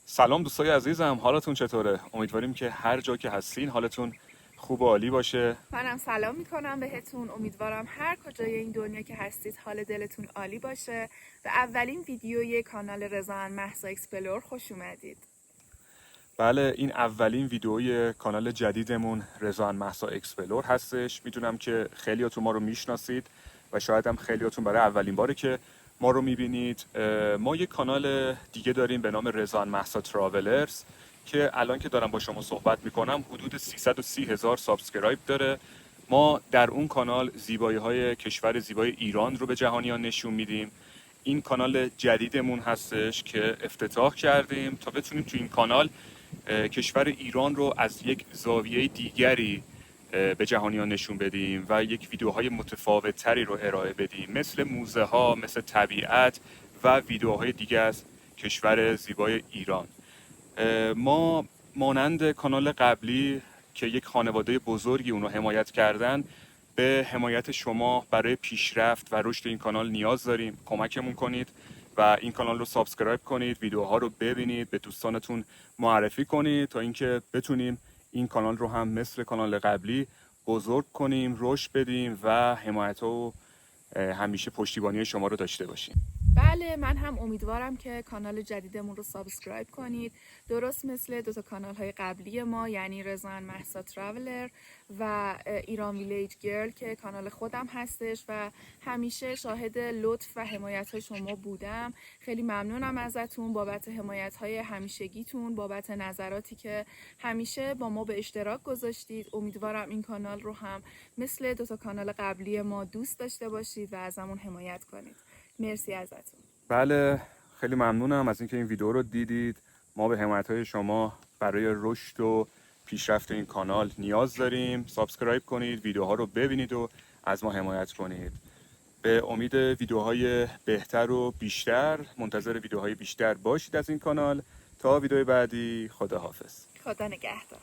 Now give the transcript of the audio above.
سلام دوستای عزیزم، حالتون چطوره؟ امیدواریم که هر جا که هستین حالتون خوب و عالی باشه. منم سلام میکنم بهتون. امیدوارم هر کجای این دنیا که هستید حال دلتون عالی باشه. به اولین ویدیوی کانال رضا مهسا اکسپلور خوش اومدید. بله، این اولین ویدئوی کانال جدیدمون رضا مهسا اکسپلور هستش. میدونم که خیلیاتون ما رو میشناسید و شاید هم خیلیاتون برای اولین باره که ما رو میبینید. ما یک کانال دیگه داریم به نام رضا مهسا تراولرز که الان که دارم با شما صحبت میکنم حدود 330,000 سابسکرایب داره. ما در اون کانال زیبایی‌های کشور زیبای ایران رو به جهانیان نشون میدیم. این کانال جدیدمون هستش که افتتاح کردیم تا بتونیم تو این کانال کشور ایران رو از یک زاویه دیگری به جهانیان نشون بدیم و یک ویدیوهای متفاوت تری رو ارائه بدیم، مثل موزه ها، مثل طبیعت و ویدیوهای دیگه از کشور زیبای ایران. ما مانند کانال قبلی که یک خانواده بزرگی اونو حمایت کردن، به حمایت شما برای پیشرفت و رشد این کانال نیاز داریم. کمکمون کنید و این کانال رو سابسکرایب کنید، ویدیوها رو ببینید، به دوستانتون معرفی کنید تا اینکه بتونیم این کانال رو هم مثل کانال قبلی بزرگ کنیم، رشد بدیم و حمایت و همیشه پشتیبانی شما رو داشته باشیم. بله، من هم امیدوارم که کانال جدیدمون رو سابسکرایب کنید، درست مثل دو تا کانال های قبلی ما، یعنی رضا مهسا تراولر و ایران ویلیج گرل که کانال خودم هستش و همیشه شاهد لطف و حمایت های شما بودم. خیلی ممنونم ازتون بابت حمایت های همیشگیتون، بابت نظراتی که همیشه با ما به اشتراک گذاشتید. امیدوارم این کانال رو هم مثل دو تا کانال قبلی ما دوست داشته باشید و ازمون حمایت کنید. مرسی ازتون. بله، خیلی ممنونم از اینکه این ویدیو رو دیدید. ما به حمایت‌های شما برای رشد و پیشرفت این کانال نیاز داریم. سابسکرایب کنید، ویدیوها رو ببینید و از ما حمایت کنید. به امید ویدیوهای بهتر و بیشتر، منتظر ویدیوهای بیشتر باشید از این کانال. تا ویدیو بعدی، خداحافظ. خدا نگهدار.